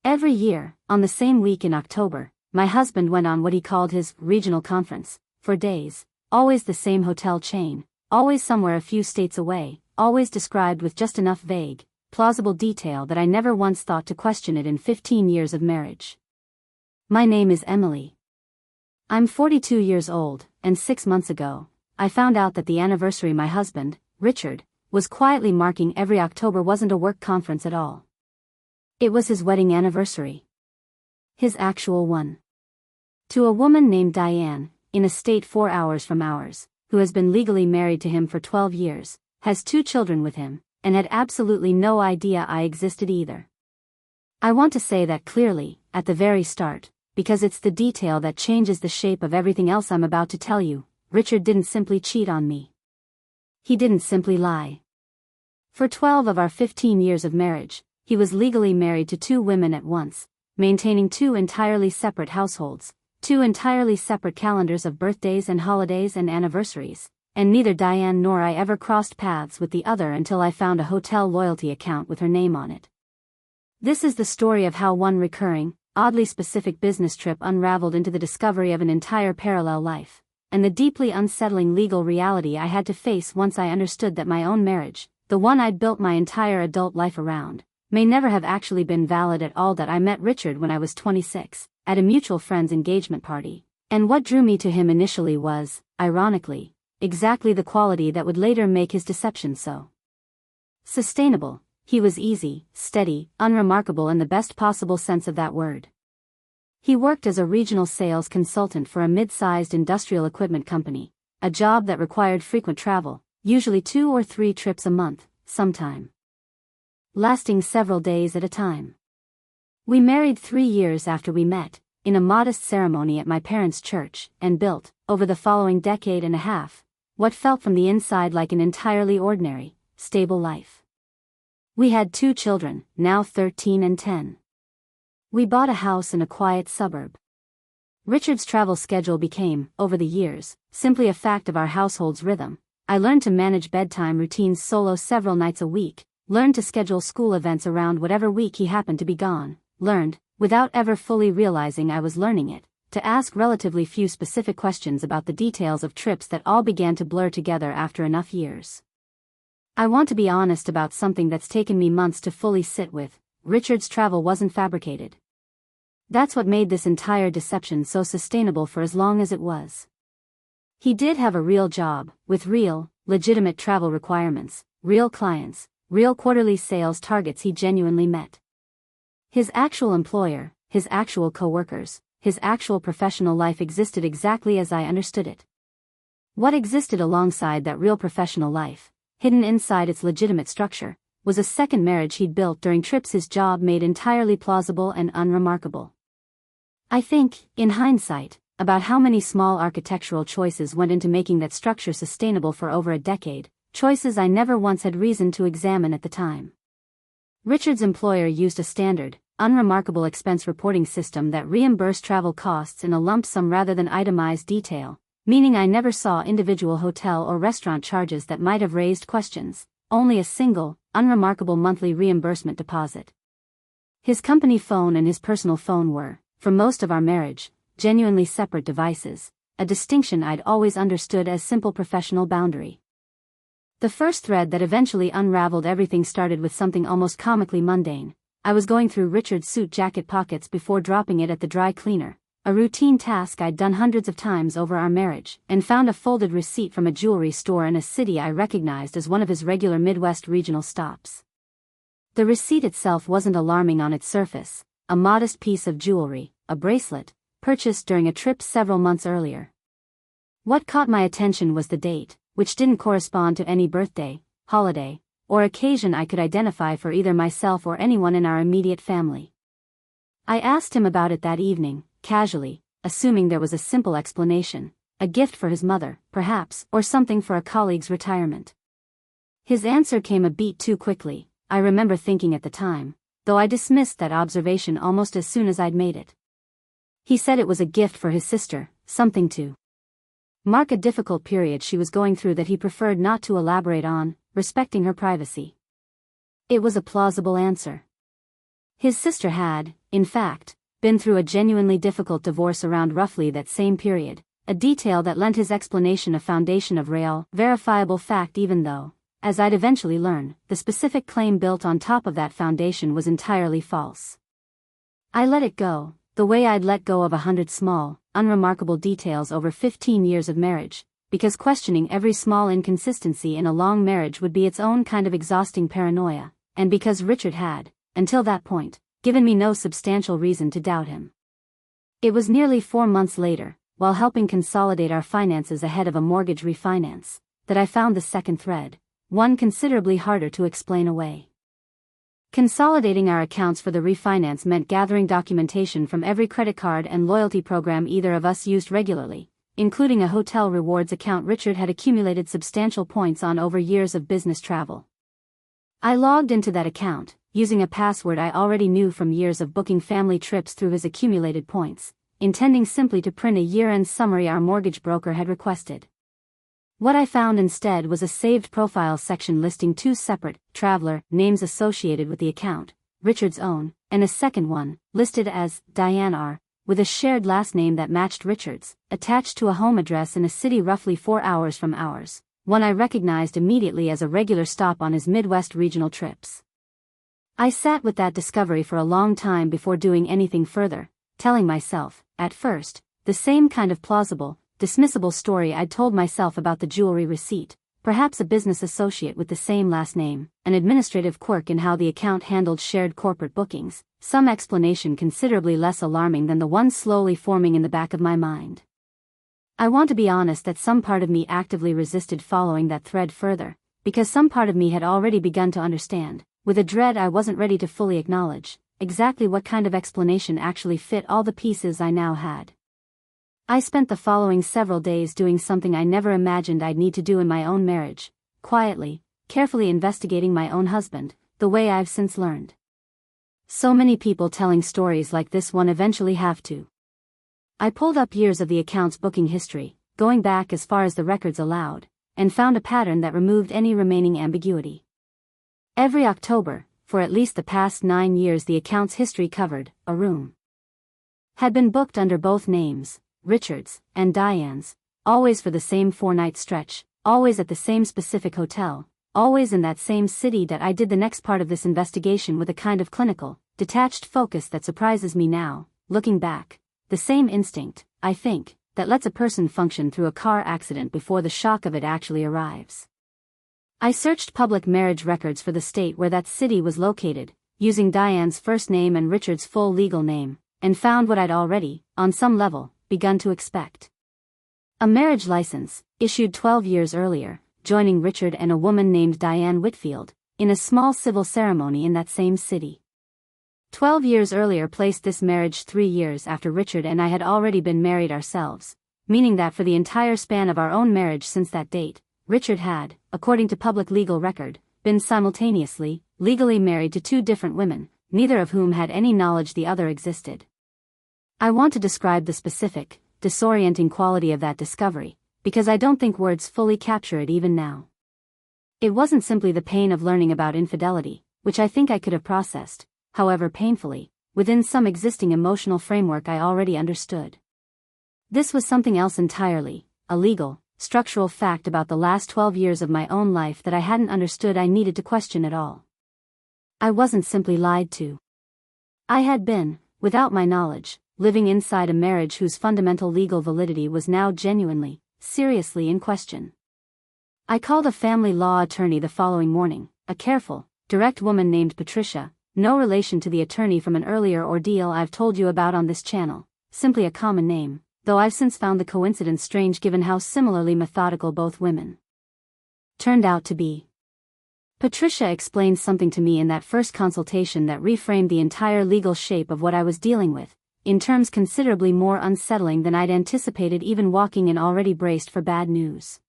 Every year, on the same week in October, my husband went on what he called his regional conference, for days, always the same hotel chain, always somewhere a few states away, always described with just enough vague, plausible detail that I never once thought to question it in 15 years of marriage. My name is Emily. I'm 42 years old, and 6 months ago, I found out that the anniversary my husband, Richard, was quietly marking every October wasn't a work conference at all. It was his wedding anniversary. His actual one. To a woman named Diane, in a state 4 hours from ours, who has been legally married to him for 12 years, has 2 children with him, and had absolutely no idea I existed either. I want to say that clearly, at the very start, because it's the detail that changes the shape of everything else I'm about to tell you. Richard didn't simply cheat on me. He didn't simply lie. For 12 of our 15 years of marriage, he was legally married to 2 women at once, maintaining 2 entirely separate households, 2 entirely separate calendars of birthdays and holidays and anniversaries, and neither Diane nor I ever crossed paths with the other until I found a hotel loyalty account with her name on it. This is the story of how one recurring, oddly specific business trip unraveled into the discovery of an entire parallel life, and the deeply unsettling legal reality I had to face once I understood that my own marriage, the one I'd built my entire adult life around, may never have actually been valid at all. That I met Richard when I was 26, at a mutual friend's engagement party, and what drew me to him initially was, ironically, exactly the quality that would later make his deception so sustainable. He was easy, steady, unremarkable in the best possible sense of that word. He worked as a regional sales consultant for a mid-sized industrial equipment company, a job that required frequent travel, usually 2 or 3 trips a month, sometime lasting several days at a time. We married 3 years after we met, in a modest ceremony at my parents' church, and built, over the following decade and a half, what felt from the inside like an entirely ordinary, stable life. We had 2 children, now 13 and 10. We bought a house in a quiet suburb. Richard's travel schedule became, over the years, simply a fact of our household's rhythm. I learned to manage bedtime routines solo several nights a week, learned to schedule school events around whatever week he happened to be gone, learned, without ever fully realizing I was learning it, to ask relatively few specific questions about the details of trips that all began to blur together after enough years. I want to be honest about something that's taken me months to fully sit with. Richard's travel wasn't fabricated. That's what made this entire deception so sustainable for as long as it was. He did have a real job, with real, legitimate travel requirements, real clients, real quarterly sales targets he genuinely met. His actual employer, his actual co-workers, his actual professional life existed exactly as I understood it. What existed alongside that real professional life, hidden inside its legitimate structure, was a second marriage he'd built during trips his job made entirely plausible and unremarkable. I think, in hindsight, about how many small architectural choices went into making that structure sustainable for over a decade, choices I never once had reason to examine at the time. Richard's employer used a standard, unremarkable expense reporting system that reimbursed travel costs in a lump sum rather than itemized detail, meaning I never saw individual hotel or restaurant charges that might have raised questions, only a single, unremarkable monthly reimbursement deposit. His company phone and his personal phone were, for most of our marriage, genuinely separate devices, a distinction I'd always understood as simple professional boundary. The first thread that eventually unraveled everything started with something almost comically mundane. I was going through Richard's suit jacket pockets before dropping it at the dry cleaner, a routine task I'd done hundreds of times over our marriage, and found a folded receipt from a jewelry store in a city I recognized as one of his regular Midwest regional stops. The receipt itself wasn't alarming on its surface, a modest piece of jewelry, a bracelet, purchased during a trip several months earlier. What caught my attention was the date, which didn't correspond to any birthday, holiday, or occasion I could identify for either myself or anyone in our immediate family. I asked him about it that evening, casually, assuming there was a simple explanation, a gift for his mother, perhaps, or something for a colleague's retirement. His answer came a beat too quickly, I remember thinking at the time, though I dismissed that observation almost as soon as I'd made it. He said it was a gift for his sister, something to mark a difficult period she was going through that he preferred not to elaborate on, respecting her privacy. It was a plausible answer. His sister had, in fact, been through a genuinely difficult divorce around roughly that same period, a detail that lent his explanation a foundation of real, verifiable fact even though, as I'd eventually learn, the specific claim built on top of that foundation was entirely false. I let it go, the way I'd let go of 100 small, unremarkable details over 15 years of marriage, because questioning every small inconsistency in a long marriage would be its own kind of exhausting paranoia, and because Richard had, until that point, given me no substantial reason to doubt him. It was nearly 4 months later, while helping consolidate our finances ahead of a mortgage refinance, that I found the second thread, one considerably harder to explain away. Consolidating our accounts for the refinance meant gathering documentation from every credit card and loyalty program either of us used regularly, including a hotel rewards account Richard had accumulated substantial points on over years of business travel. I logged into that account, using a password I already knew from years of booking family trips through his accumulated points, intending simply to print a year-end summary our mortgage broker had requested. What I found instead was a saved profile section listing 2 separate, traveler, names associated with the account, Richard's own, and a second one, listed as Diane R., with a shared last name that matched Richard's, attached to a home address in a city roughly 4 hours from ours, one I recognized immediately as a regular stop on his Midwest regional trips. I sat with that discovery for a long time before doing anything further, telling myself, at first, the same kind of plausible, dismissible story I'd told myself about the jewelry receipt, perhaps a business associate with the same last name, an administrative quirk in how the account handled shared corporate bookings, some explanation considerably less alarming than the one slowly forming in the back of my mind. I want to be honest that some part of me actively resisted following that thread further, because some part of me had already begun to understand, with a dread I wasn't ready to fully acknowledge, exactly what kind of explanation actually fit all the pieces I now had. I spent the following several days doing something I never imagined I'd need to do in my own marriage, quietly, carefully investigating my own husband, the way I've since learned. So many people telling stories like this one eventually have to. I pulled up years of the account's booking history, going back as far as the records allowed, and found a pattern that removed any remaining ambiguity. Every October, for at least the past 9 years the account's history covered, a room had been booked under both names, Richard's and Diane's, always for the same 4-night stretch, always at the same specific hotel, always in that same city that I did the next part of this investigation with a kind of clinical, detached focus that surprises me now, looking back. The same instinct, I think, that lets a person function through a car accident before the shock of it actually arrives. I searched public marriage records for the state where that city was located, using Diane's first name and Richard's full legal name, and found what I'd already, on some level, begun to expect. A marriage license, issued 12 years earlier, joining Richard and a woman named Diane Whitfield, in a small civil ceremony in that same city. 12 years earlier placed this marriage 3 years after Richard and I had already been married ourselves, meaning that for the entire span of our own marriage since that date, Richard had, according to public legal record, been simultaneously, legally married to 2 different women, neither of whom had any knowledge the other existed. I want to describe the specific, disorienting quality of that discovery, because I don't think words fully capture it even now. It wasn't simply the pain of learning about infidelity, which I think I could have processed, however painfully, within some existing emotional framework I already understood. This was something else entirely, a legal, structural fact about the last 12 years of my own life that I hadn't understood I needed to question at all. I wasn't simply lied to. I had been, without my knowledge, living inside a marriage whose fundamental legal validity was now genuinely, seriously in question. I called a family law attorney the following morning, a careful, direct woman named Patricia, no relation to the attorney from an earlier ordeal I've told you about on this channel, simply a common name, though I've since found the coincidence strange given how similarly methodical both women turned out to be. Patricia explained something to me in that first consultation that reframed the entire legal shape of what I was dealing with, in terms considerably more unsettling than I'd anticipated even walking in already braced for bad news.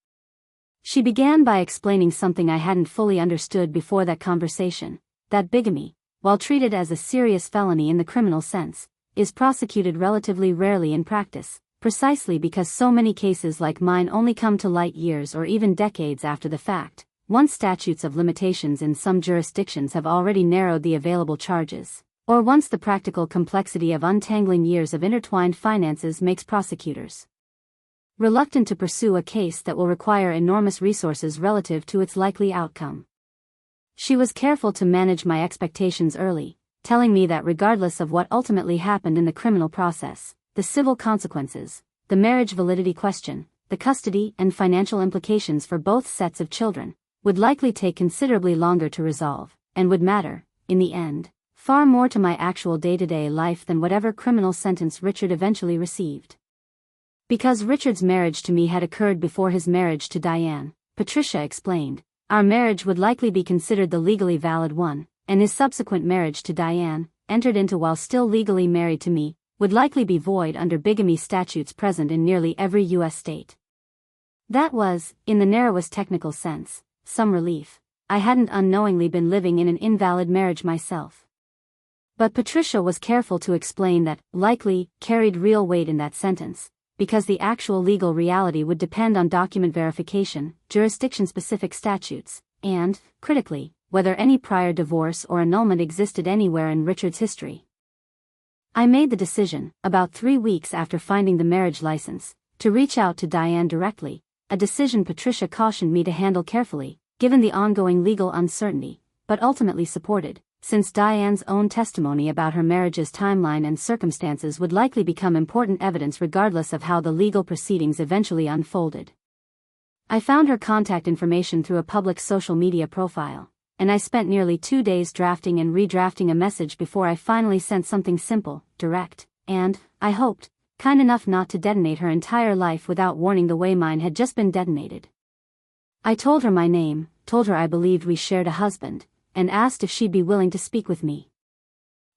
She began by explaining something I hadn't fully understood before that conversation, that bigamy, while treated as a serious felony in the criminal sense, is prosecuted relatively rarely in practice, precisely because so many cases like mine only come to light years or even decades after the fact, once statutes of limitations in some jurisdictions have already narrowed the available charges. Or once the practical complexity of untangling years of intertwined finances makes prosecutors reluctant to pursue a case that will require enormous resources relative to its likely outcome. She was careful to manage my expectations early, telling me that regardless of what ultimately happened in the criminal process, the civil consequences, the marriage validity question, the custody and financial implications for both sets of children, would likely take considerably longer to resolve, and would matter, in the end, far more to my actual day-to-day life than whatever criminal sentence Richard eventually received. Because Richard's marriage to me had occurred before his marriage to Diane, Patricia explained, our marriage would likely be considered the legally valid one, and his subsequent marriage to Diane, entered into while still legally married to me, would likely be void under bigamy statutes present in nearly every U.S. state. That was, in the narrowest technical sense, some relief. I hadn't unknowingly been living in an invalid marriage myself. But Patricia was careful to explain that likely carried real weight in that sentence, because the actual legal reality would depend on document verification, jurisdiction-specific statutes, and, critically, whether any prior divorce or annulment existed anywhere in Richard's history. I made the decision, about 3 weeks after finding the marriage license, to reach out to Diane directly, a decision Patricia cautioned me to handle carefully, given the ongoing legal uncertainty, but ultimately supported, since Diane's own testimony about her marriage's timeline and circumstances would likely become important evidence regardless of how the legal proceedings eventually unfolded. I found her contact information through a public social media profile, and I spent nearly 2 days drafting and redrafting a message before I finally sent something simple, direct, and, I hoped, kind enough not to detonate her entire life without warning the way mine had just been detonated. I told her my name, told her I believed we shared a husband, and asked if she'd be willing to speak with me.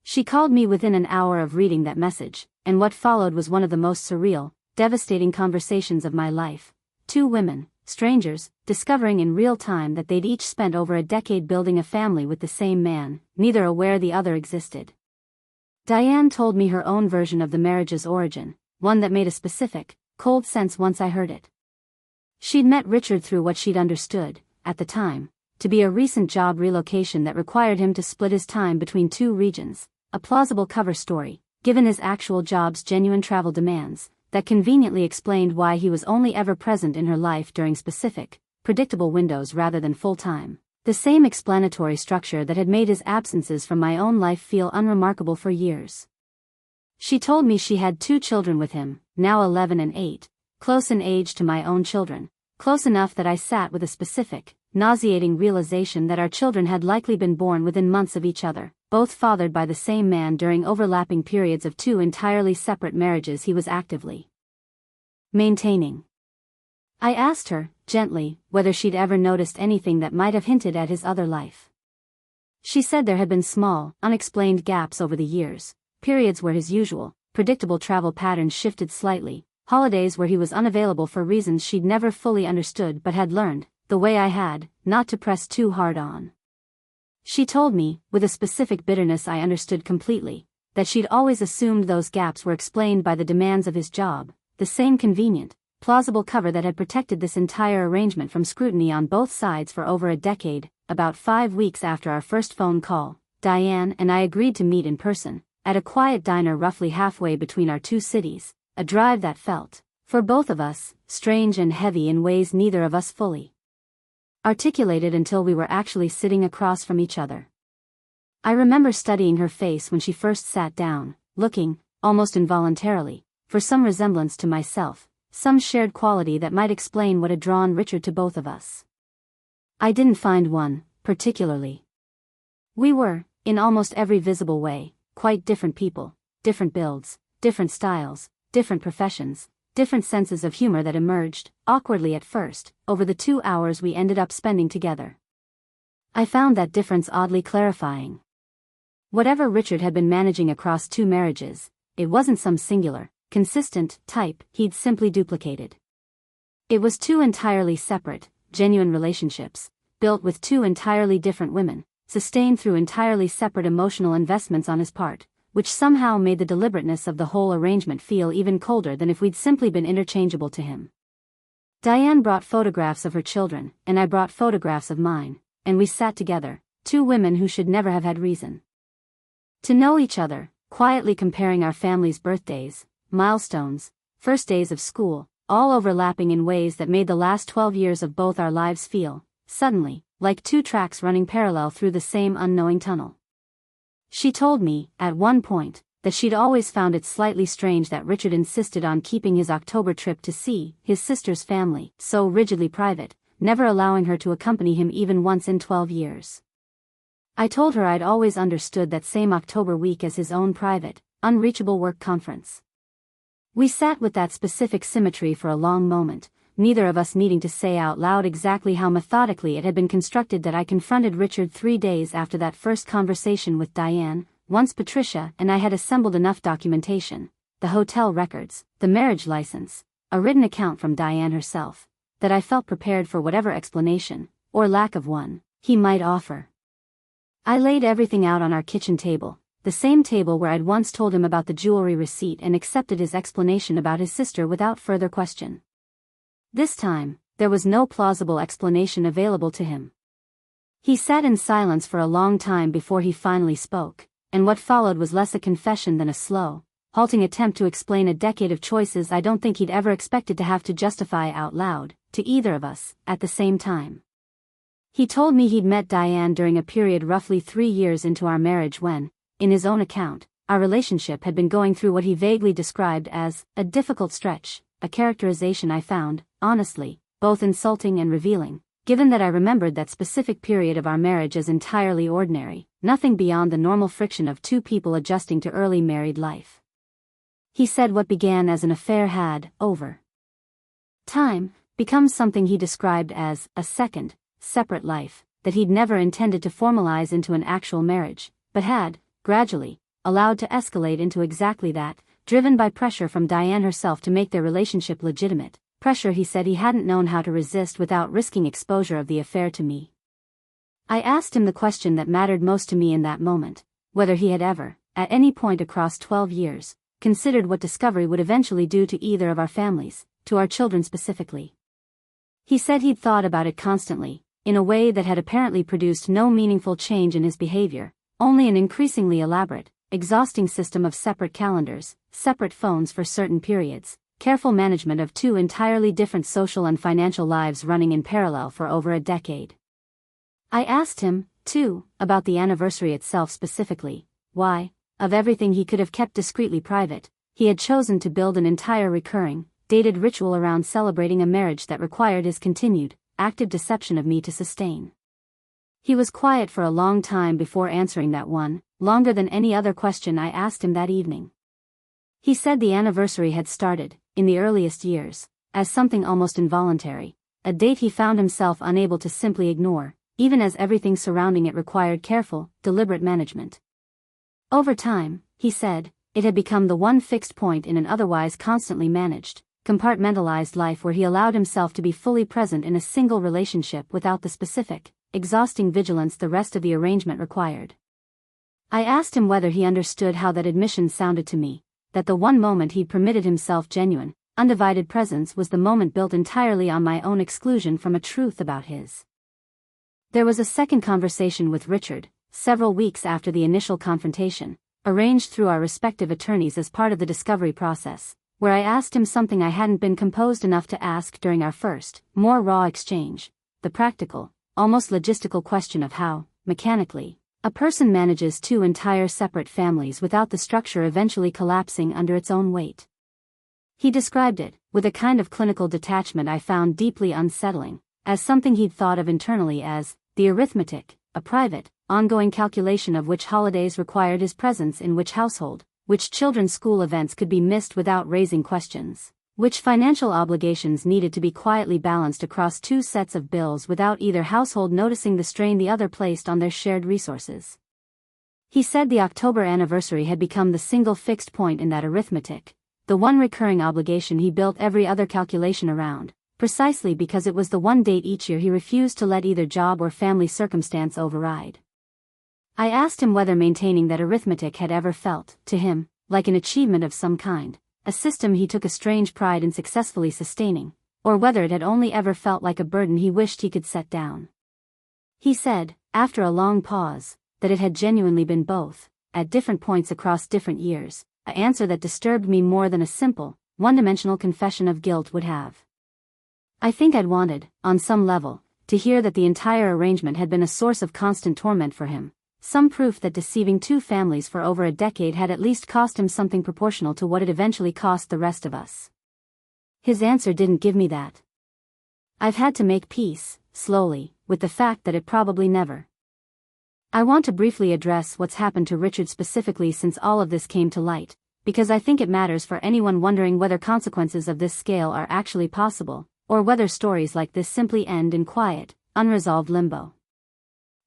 She called me within an hour of reading that message, and what followed was one of the most surreal, devastating conversations of my life. 2 women, strangers, discovering in real time that they'd each spent over a decade building a family with the same man, neither aware the other existed. Diane told me her own version of the marriage's origin, one that made a specific, cold sense once I heard it. She'd met Richard through what she'd understood, at the time, to be a recent job relocation that required him to split his time between 2 regions, a plausible cover story, given his actual job's genuine travel demands, that conveniently explained why he was only ever present in her life during specific, predictable windows rather than full-time. The same explanatory structure that had made his absences from my own life feel unremarkable for years. She told me she had 2 children with him, now 11 and 8, close in age to my own children, close enough that I sat with a specific, nauseating realization that our children had likely been born within months of each other, both fathered by the same man during overlapping periods of 2 entirely separate marriages he was actively maintaining. I asked her, gently, whether she'd ever noticed anything that might have hinted at his other life. She said there had been small, unexplained gaps over the years, periods where his usual, predictable travel patterns shifted slightly, holidays where he was unavailable for reasons she'd never fully understood but had learned, the way I had, not to press too hard on. She told me, with a specific bitterness I understood completely, that she'd always assumed those gaps were explained by the demands of his job, the same convenient, plausible cover that had protected this entire arrangement from scrutiny on both sides for over a decade. About 5 weeks after our first phone call, Diane and I agreed to meet in person, at a quiet diner roughly halfway between our 2 cities, a drive that felt, for both of us, strange and heavy in ways neither of us fully articulated until we were actually sitting across from each other. I remember studying her face when she first sat down, looking, almost involuntarily, for some resemblance to myself, some shared quality that might explain what had drawn Richard to both of us. I didn't find one, particularly. We were, in almost every visible way, quite different people, different builds, different styles, different professions, different senses of humor that emerged, awkwardly at first, over the 2 hours we ended up spending together. I found that difference oddly clarifying. Whatever Richard had been managing across 2 marriages, it wasn't some singular, consistent type he'd simply duplicated. It was 2 entirely separate, genuine relationships, built with 2 entirely different women, sustained through entirely separate emotional investments on his part, which somehow made the deliberateness of the whole arrangement feel even colder than if we'd simply been interchangeable to him. Diane brought photographs of her children, and I brought photographs of mine, and we sat together, 2 women who should never have had reason To know each other, quietly comparing our families' birthdays, milestones, first days of school, all overlapping in ways that made the last 12 years of both our lives feel, suddenly, like two tracks running parallel through the same unknowing tunnel. She told me, at one point, that she'd always found it slightly strange that Richard insisted on keeping his October trip to see his sister's family so rigidly private, never allowing her to accompany him even once in 12 years. I told her I'd always understood that same October week as his own private, unreachable work conference. We sat with that specific symmetry for a long moment, neither of us needing to say out loud exactly how methodically it had been constructed that I confronted Richard 3 days after that first conversation with Diane. Once Patricia and I had assembled enough documentation, the hotel records, the marriage license, a written account from Diane herself, that I felt prepared for whatever explanation, or lack of one, he might offer. I laid everything out on our kitchen table, the same table where I'd once told him about the jewelry receipt and accepted his explanation about his sister without further question. This time, there was no plausible explanation available to him. He sat in silence for a long time before he finally spoke, and what followed was less a confession than a slow, halting attempt to explain a decade of choices I don't think he'd ever expected to have to justify out loud, to either of us, at the same time. He told me he'd met Diane during a period roughly 3 years into our marriage when, in his own account, our relationship had been going through what he vaguely described as a difficult stretch, a characterization I found, honestly, both insulting and revealing, given that I remembered that specific period of our marriage as entirely ordinary, nothing beyond the normal friction of two people adjusting to early married life. He said what began as an affair had, over time, become something he described as a second, separate life, that he'd never intended to formalize into an actual marriage, but had, gradually, allowed to escalate into exactly that, driven by pressure from Diane herself to make their relationship legitimate, pressure he said he hadn't known how to resist without risking exposure of the affair to me. I asked him the question that mattered most to me in that moment, whether he had ever, at any point across 12 years, considered what discovery would eventually do to either of our families, to our children specifically. He said he'd thought about it constantly, in a way that had apparently produced no meaningful change in his behavior, only an increasingly elaborate, exhausting system of separate calendars, separate phones for certain periods, careful management of two entirely different social and financial lives running in parallel for over a decade. I asked him, too, about the anniversary itself specifically, why, of everything he could have kept discreetly private, he had chosen to build an entire recurring, dated ritual around celebrating a marriage that required his continued, active deception of me to sustain. He was quiet for a long time before answering that one, longer than any other question I asked him that evening. He said the anniversary had started, in the earliest years, as something almost involuntary, a date he found himself unable to simply ignore, even as everything surrounding it required careful, deliberate management. Over time, he said, it had become the one fixed point in an otherwise constantly managed, compartmentalized life where he allowed himself to be fully present in a single relationship without the specific, exhausting vigilance the rest of the arrangement required. I asked him whether he understood how that admission sounded to me, that the one moment he'd permitted himself genuine, undivided presence was the moment built entirely on my own exclusion from a truth about his. There was a second conversation with Richard, several weeks after the initial confrontation, arranged through our respective attorneys as part of the discovery process, where I asked him something I hadn't been composed enough to ask during our first, more raw exchange, the practical, almost logistical question of how, mechanically, a person manages two entire separate families without the structure eventually collapsing under its own weight. He described it, with a kind of clinical detachment I found deeply unsettling, as something he'd thought of internally as the arithmetic, a private, ongoing calculation of which holidays required his presence in which household, which children's school events could be missed without raising questions, which financial obligations needed to be quietly balanced across two sets of bills without either household noticing the strain the other placed on their shared resources. He said the October anniversary had become the single fixed point in that arithmetic, the one recurring obligation he built every other calculation around, precisely because it was the one date each year he refused to let either job or family circumstance override. I asked him whether maintaining that arithmetic had ever felt, to him, like an achievement of some kind, a system he took a strange pride in successfully sustaining, or whether it had only ever felt like a burden he wished he could set down. He said, after a long pause, that it had genuinely been both, at different points across different years, an answer that disturbed me more than a simple, one-dimensional confession of guilt would have. I think I'd wanted, on some level, to hear that the entire arrangement had been a source of constant torment for him, some proof that deceiving two families for over a decade had at least cost him something proportional to what it eventually cost the rest of us. His answer didn't give me that. I've had to make peace, slowly, with the fact that it probably never. I want to briefly address what's happened to Richard specifically since all of this came to light, because I think it matters for anyone wondering whether consequences of this scale are actually possible, or whether stories like this simply end in quiet, unresolved limbo.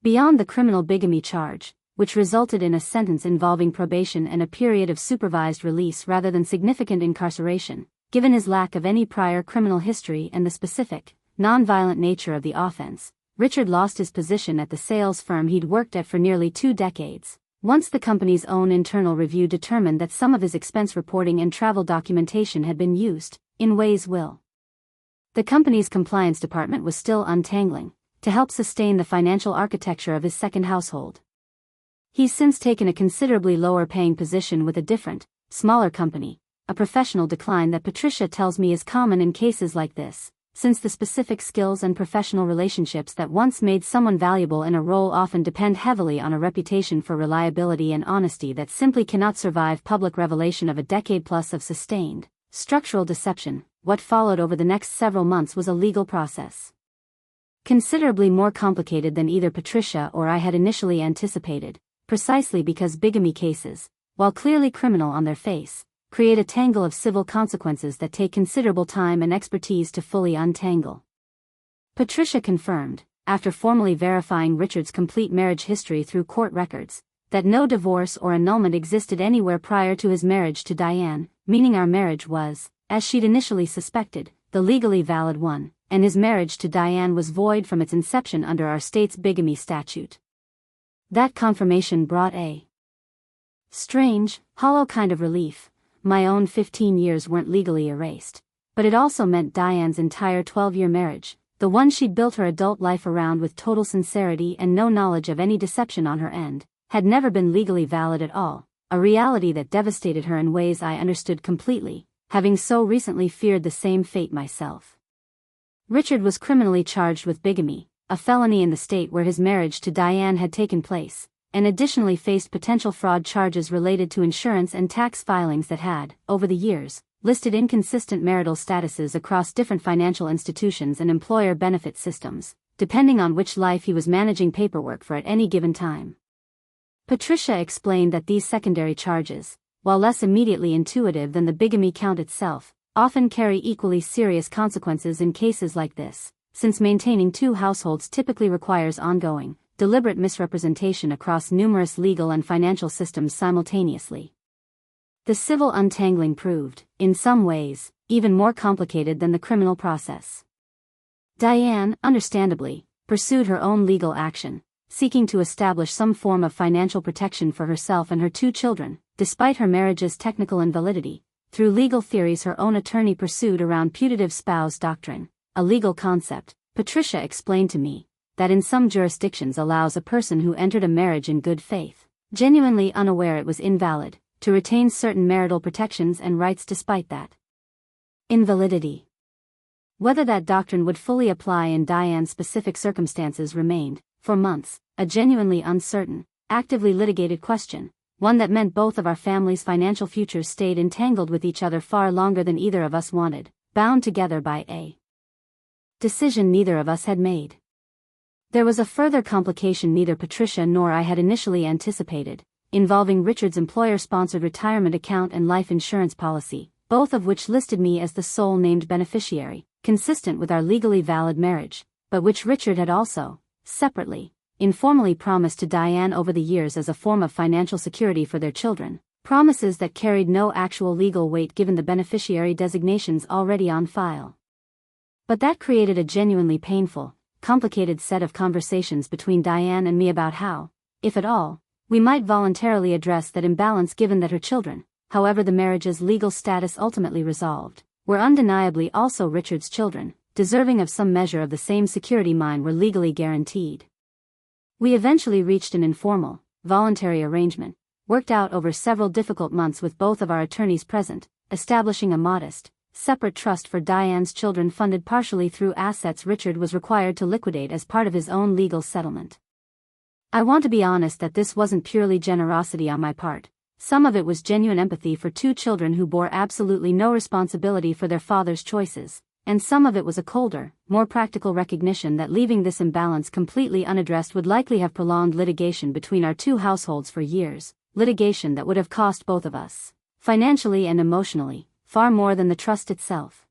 Beyond the criminal bigamy charge, which resulted in a sentence involving probation and a period of supervised release rather than significant incarceration, given his lack of any prior criminal history and the specific, non-violent nature of the offense, Richard lost his position at the sales firm he'd worked at for nearly 2 decades. Once the company's own internal review determined that some of his expense reporting and travel documentation had been used, in ways the company's compliance department was still untangling, to help sustain the financial architecture of his second household. He's since taken a considerably lower-paying position with a different, smaller company, a professional decline that Patricia tells me is common in cases like this, since the specific skills and professional relationships that once made someone valuable in a role often depend heavily on a reputation for reliability and honesty that simply cannot survive public revelation of a decade-plus of sustained, structural deception. What followed over the next several months was a legal process, considerably more complicated than either Patricia or I had initially anticipated, precisely because bigamy cases, while clearly criminal on their face, create a tangle of civil consequences that take considerable time and expertise to fully untangle. Patricia confirmed, after formally verifying Richard's complete marriage history through court records, that no divorce or annulment existed anywhere prior to his marriage to Diane, meaning our marriage was, as she'd initially suspected, the legally valid one, and his marriage to Diane was void from its inception under our state's bigamy statute. That confirmation brought a strange, hollow kind of relief. My own 15 years weren't legally erased, but it also meant Diane's entire 12-year marriage, the one she'd built her adult life around with total sincerity and no knowledge of any deception on her end, had never been legally valid at all, a reality that devastated her in ways I understood completely, having so recently feared the same fate myself. Richard was criminally charged with bigamy, a felony in the state where his marriage to Diane had taken place, and additionally faced potential fraud charges related to insurance and tax filings that had, over the years, listed inconsistent marital statuses across different financial institutions and employer benefit systems, depending on which life he was managing paperwork for at any given time. Patricia explained that these secondary charges, while less immediately intuitive than the bigamy count itself, often carry equally serious consequences in cases like this, since maintaining two households typically requires ongoing, deliberate misrepresentation across numerous legal and financial systems simultaneously. The civil untangling proved, in some ways, even more complicated than the criminal process. Diane, understandably, pursued her own legal action, seeking to establish some form of financial protection for herself and her 2 children, despite her marriage's technical invalidity, through legal theories her own attorney pursued around putative spouse doctrine, a legal concept, Patricia explained to me, that in some jurisdictions allows a person who entered a marriage in good faith, genuinely unaware it was invalid, to retain certain marital protections and rights despite that invalidity. Whether that doctrine would fully apply in Diane's specific circumstances remained, for months, a genuinely uncertain, actively litigated question, one that meant both of our families' financial futures stayed entangled with each other far longer than either of us wanted, bound together by a decision neither of us had made. There was a further complication neither Patricia nor I had initially anticipated, involving Richard's employer-sponsored retirement account and life insurance policy, both of which listed me as the sole named beneficiary, consistent with our legally valid marriage, but which Richard had also, separately, informally promised to Diane over the years as a form of financial security for their children, promises that carried no actual legal weight given the beneficiary designations already on file. But that created a genuinely painful, complicated set of conversations between Diane and me about how, if at all, we might voluntarily address that imbalance given that her children, however the marriage's legal status ultimately resolved, were undeniably also Richard's children, deserving of some measure of the same security mine were legally guaranteed. We eventually reached an informal, voluntary arrangement, worked out over several difficult months with both of our attorneys present, establishing a modest, separate trust for Diane's children funded partially through assets Richard was required to liquidate as part of his own legal settlement. I want to be honest that this wasn't purely generosity on my part. Some of it was genuine empathy for two children who bore absolutely no responsibility for their father's choices, and some of it was a colder, more practical recognition that leaving this imbalance completely unaddressed would likely have prolonged litigation between our two households for years, litigation that would have cost both of us, financially and emotionally, far more than the trust itself.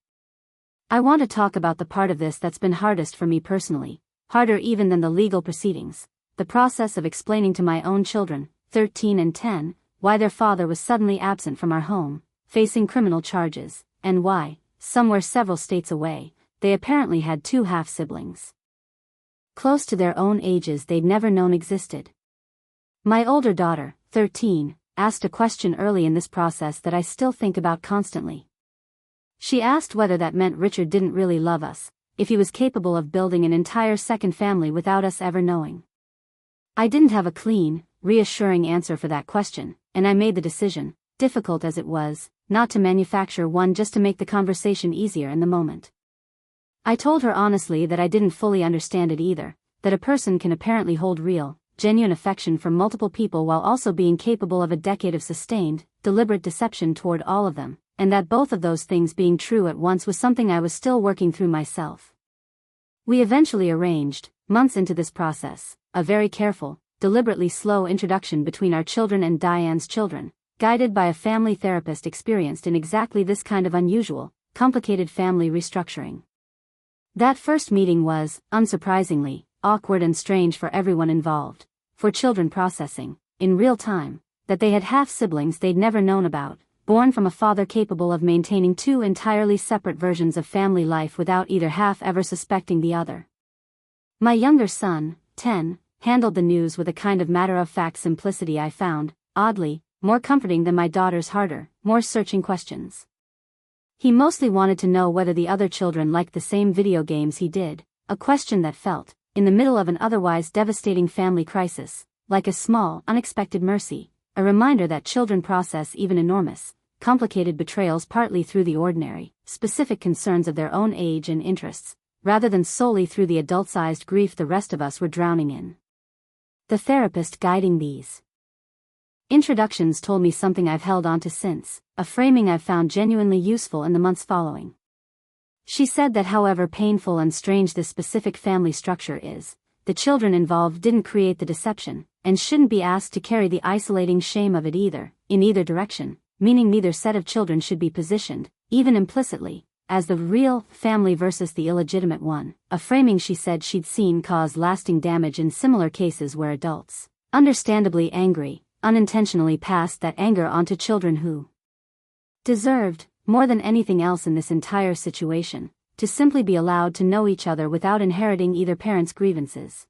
I want to talk about the part of this that's been hardest for me personally, harder even than the legal proceedings, the process of explaining to my own children, 13 and 10, why their father was suddenly absent from our home, facing criminal charges, and why, somewhere several states away, they apparently had two half-siblings, close to their own ages they'd never known existed. My older daughter, 13, asked a question early in this process that I still think about constantly. She asked whether that meant Richard didn't really love us, if he was capable of building an entire second family without us ever knowing. I didn't have a clean, reassuring answer for that question, and I made the decision, difficult as it was, not to manufacture one just to make the conversation easier in the moment. I told her honestly that I didn't fully understand it either, that a person can apparently hold real, genuine affection for multiple people while also being capable of a decade of sustained, deliberate deception toward all of them, and that both of those things being true at once was something I was still working through myself. We eventually arranged, months into this process, a very careful, deliberately slow introduction between our children and Diane's children, guided by a family therapist experienced in exactly this kind of unusual, complicated family restructuring. That first meeting was, unsurprisingly, awkward and strange for everyone involved, for children processing, in real time, that they had half-siblings they'd never known about, born from a father capable of maintaining two entirely separate versions of family life without either half ever suspecting the other. My younger son, 10, handled the news with a kind of matter-of-fact simplicity I found, oddly, more comforting than my daughter's harder, more searching questions. He mostly wanted to know whether the other children liked the same video games he did, a question that felt, in the middle of an otherwise devastating family crisis, like a small, unexpected mercy, a reminder that children process even enormous, complicated betrayals partly through the ordinary, specific concerns of their own age and interests, rather than solely through the adult-sized grief the rest of us were drowning in. The therapist guiding these introductions told me something I've held on to since, a framing I've found genuinely useful in the months following. She said that however painful and strange this specific family structure is, the children involved didn't create the deception, and shouldn't be asked to carry the isolating shame of it either, in either direction, meaning neither set of children should be positioned, even implicitly, as the real family versus the illegitimate one, a framing she said she'd seen cause lasting damage in similar cases where adults, understandably angry, unintentionally passed that anger onto children who deserved, more than anything else in this entire situation, to simply be allowed to know each other without inheriting either parent's grievances.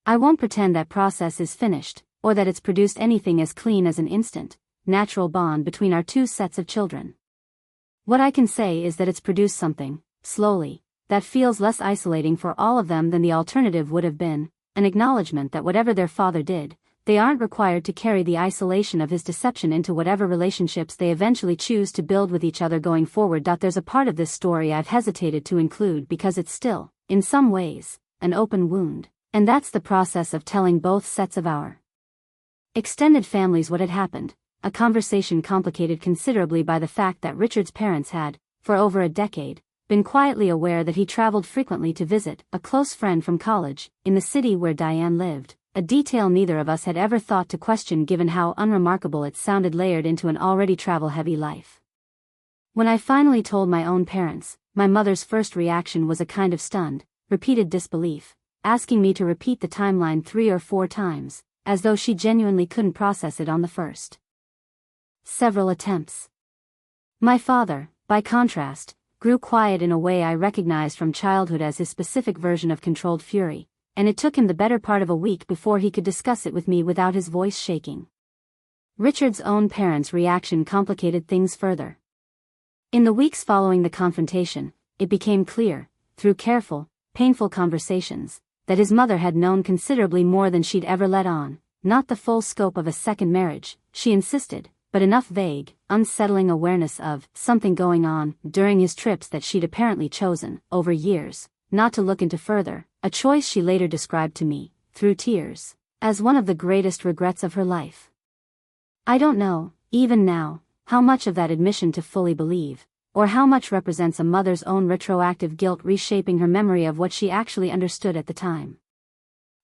I won't pretend that process is finished, or that it's produced anything as clean as an instant, natural bond between our two sets of children. What I can say is that it's produced something, slowly, that feels less isolating for all of them than the alternative would have been, an acknowledgement that whatever their father did, they aren't required to carry the isolation of his deception into whatever relationships they eventually choose to build with each other going forward. There's a part of this story I've hesitated to include because it's still, in some ways, an open wound, and that's the process of telling both sets of our extended families what had happened, a conversation complicated considerably by the fact that Richard's parents had, for over a decade, been quietly aware that he traveled frequently to visit a close friend from college, in the city where Diane lived, a detail neither of us had ever thought to question given how unremarkable it sounded layered into an already travel-heavy life. When I finally told my own parents, my mother's first reaction was a kind of stunned, repeated disbelief, asking me to repeat the timeline 3 or 4 times, as though she genuinely couldn't process it on the first several attempts. My father, by contrast, grew quiet in a way I recognized from childhood as his specific version of controlled fury, and it took him the better part of a week before he could discuss it with me without his voice shaking. Richard's own parents' reaction complicated things further. In the weeks following the confrontation, it became clear, through careful, painful conversations, that his mother had known considerably more than she'd ever let on, not the full scope of a second marriage, she insisted, but enough vague, unsettling awareness of something going on during his trips that she'd apparently chosen, over years, not to look into further, a choice she later described to me, through tears, as one of the greatest regrets of her life. I don't know, even now, how much of that admission to fully believe, or how much represents a mother's own retroactive guilt reshaping her memory of what she actually understood at the time.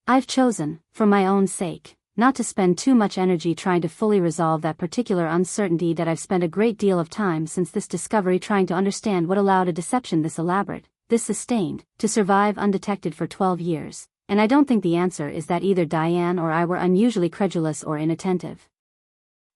I've chosen, for my own sake, not to spend too much energy trying to fully resolve that particular uncertainty that I've spent a great deal of time since this discovery trying to understand what allowed a deception this elaborate, this sustained, to survive undetected for 12 years, and I don't think the answer is that either Diane or I were unusually credulous or inattentive.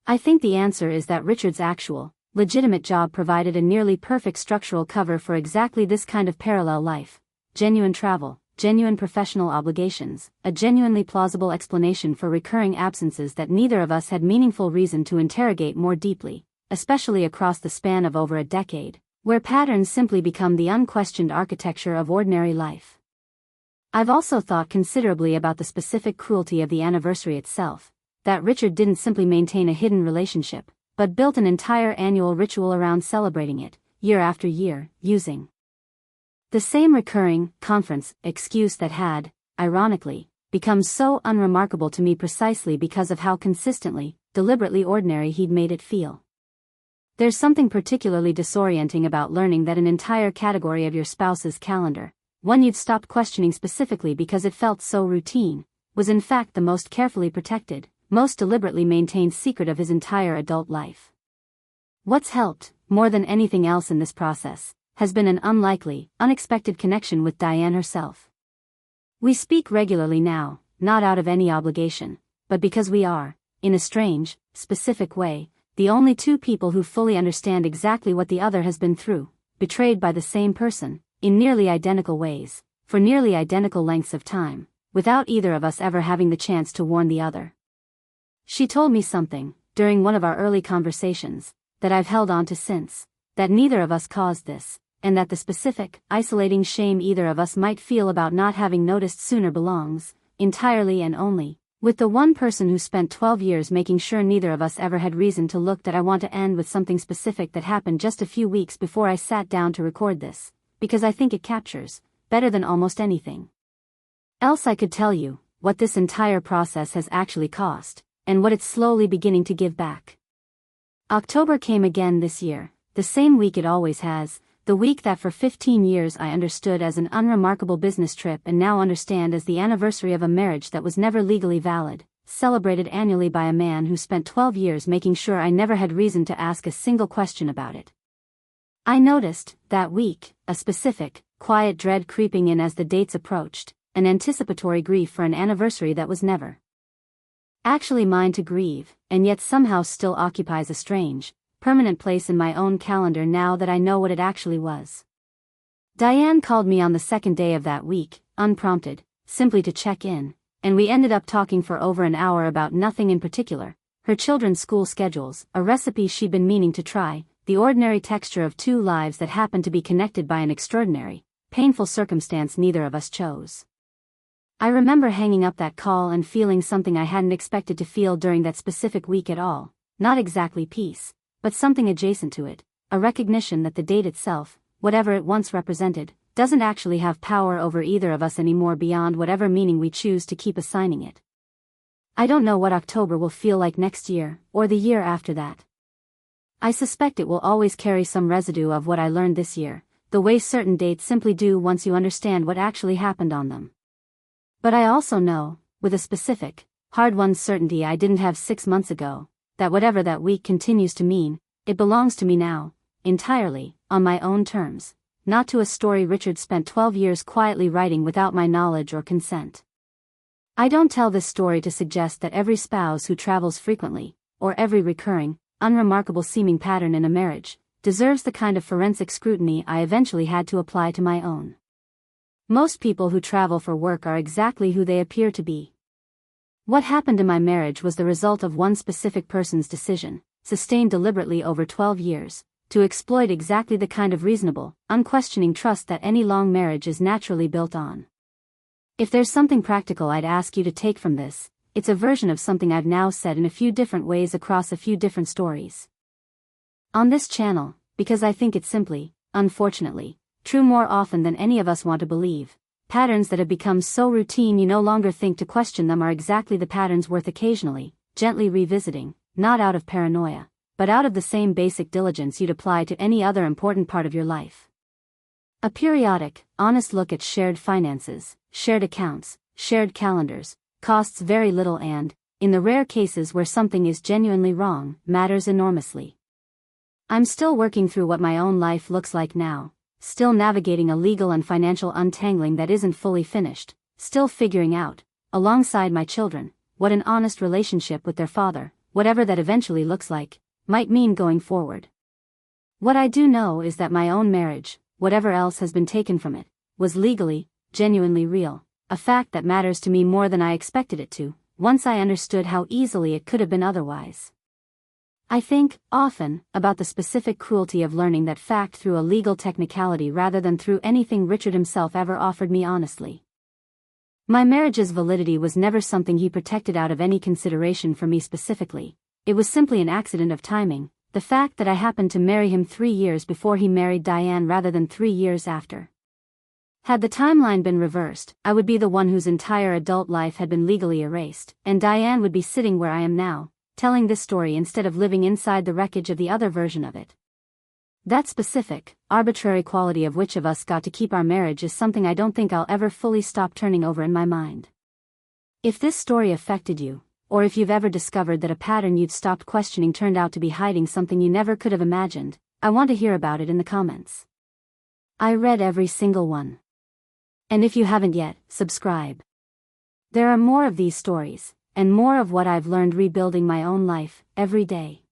I think the answer is that Richard's actual, legitimate job provided a nearly perfect structural cover for exactly this kind of parallel life: genuine travel, genuine professional obligations, a genuinely plausible explanation for recurring absences that neither of us had meaningful reason to interrogate more deeply, especially across the span of over a decade, where patterns simply become the unquestioned architecture of ordinary life. I've also thought considerably about the specific cruelty of the anniversary itself, that Richard didn't simply maintain a hidden relationship, but built an entire annual ritual around celebrating it, year after year, using the same recurring, conference, excuse that had, ironically, become so unremarkable to me precisely because of how consistently, deliberately ordinary he'd made it feel. There's something particularly disorienting about learning that an entire category of your spouse's calendar, one you'd stopped questioning specifically because it felt so routine, was in fact the most carefully protected, most deliberately maintained secret of his entire adult life. What's helped, more than anything else in this process, has been an unlikely, unexpected connection with Diane herself. We speak regularly now, not out of any obligation, but because we are, in a strange, specific way, the only two people who fully understand exactly what the other has been through, betrayed by the same person, in nearly identical ways, for nearly identical lengths of time, without either of us ever having the chance to warn the other. She told me something, during one of our early conversations, that I've held on to since, that neither of us caused this, and that the specific, isolating shame either of us might feel about not having noticed sooner belongs, entirely and only, with the one person who spent 12 years making sure neither of us ever had reason to look. That I want to end with something specific that happened just a few weeks before I sat down to record this, because I think it captures, better than almost anything else I could tell you, what this entire process has actually cost, and what it's slowly beginning to give back. October came again this year, the same week it always has, the week that for 15 years I understood as an unremarkable business trip and now understand as the anniversary of a marriage that was never legally valid, celebrated annually by a man who spent 12 years making sure I never had reason to ask a single question about it. I noticed, that week, a specific, quiet dread creeping in as the dates approached, an anticipatory grief for an anniversary that was never actually mine to grieve, and yet somehow still occupies a strange, permanent place in my own calendar now that I know what it actually was. Diane called me on the second day of that week, unprompted, simply to check in, and we ended up talking for over an hour about nothing in particular: her children's school schedules, a recipe she'd been meaning to try, the ordinary texture of two lives that happened to be connected by an extraordinary, painful circumstance neither of us chose. I remember hanging up that call and feeling something I hadn't expected to feel during that specific week at all, not exactly peace, but something adjacent to it, a recognition that the date itself, whatever it once represented, doesn't actually have power over either of us anymore beyond whatever meaning we choose to keep assigning it. I don't know what October will feel like next year, or the year after that. I suspect it will always carry some residue of what I learned this year, the way certain dates simply do once you understand what actually happened on them. But I also know, with a specific, hard-won certainty I didn't have 6 months ago, that whatever that week continues to mean, it belongs to me now, entirely, on my own terms, not to a story Richard spent 12 years quietly writing without my knowledge or consent. I don't tell this story to suggest that every spouse who travels frequently, or every recurring, unremarkable seeming pattern in a marriage, deserves the kind of forensic scrutiny I eventually had to apply to my own. Most people who travel for work are exactly who they appear to be. What happened in my marriage was the result of one specific person's decision, sustained deliberately over 12 years, to exploit exactly the kind of reasonable, unquestioning trust that any long marriage is naturally built on. If there's something practical I'd ask you to take from this, it's a version of something I've now said in a few different ways across a few different stories. On this channel, because I think it's simply, unfortunately, true more often than any of us want to believe. Patterns that have become so routine you no longer think to question them are exactly the patterns worth occasionally, gently revisiting, not out of paranoia, but out of the same basic diligence you'd apply to any other important part of your life. A periodic, honest look at shared finances, shared accounts, shared calendars, costs very little and, in the rare cases where something is genuinely wrong, matters enormously. I'm still working through what my own life looks like now. Still navigating a legal and financial untangling that isn't fully finished, still figuring out, alongside my children, what an honest relationship with their father, whatever that eventually looks like, might mean going forward. What I do know is that my own marriage, whatever else has been taken from it, was legally, genuinely real, a fact that matters to me more than I expected it to, once I understood how easily it could have been otherwise. I think, often, about the specific cruelty of learning that fact through a legal technicality rather than through anything Richard himself ever offered me honestly. My marriage's validity was never something he protected out of any consideration for me specifically. It was simply an accident of timing, the fact that I happened to marry him 3 years before he married Diane rather than 3 years after. Had the timeline been reversed, I would be the one whose entire adult life had been legally erased, and Diane would be sitting where I am now, telling this story instead of living inside the wreckage of the other version of it. That specific, arbitrary quality of which of us got to keep our marriage is something I don't think I'll ever fully stop turning over in my mind. If this story affected you, or if you've ever discovered that a pattern you'd stopped questioning turned out to be hiding something you never could have imagined, I want to hear about it in the comments. I read every single one. And if you haven't yet, subscribe. There are more of these stories, and more of what I've learned rebuilding my own life, every day.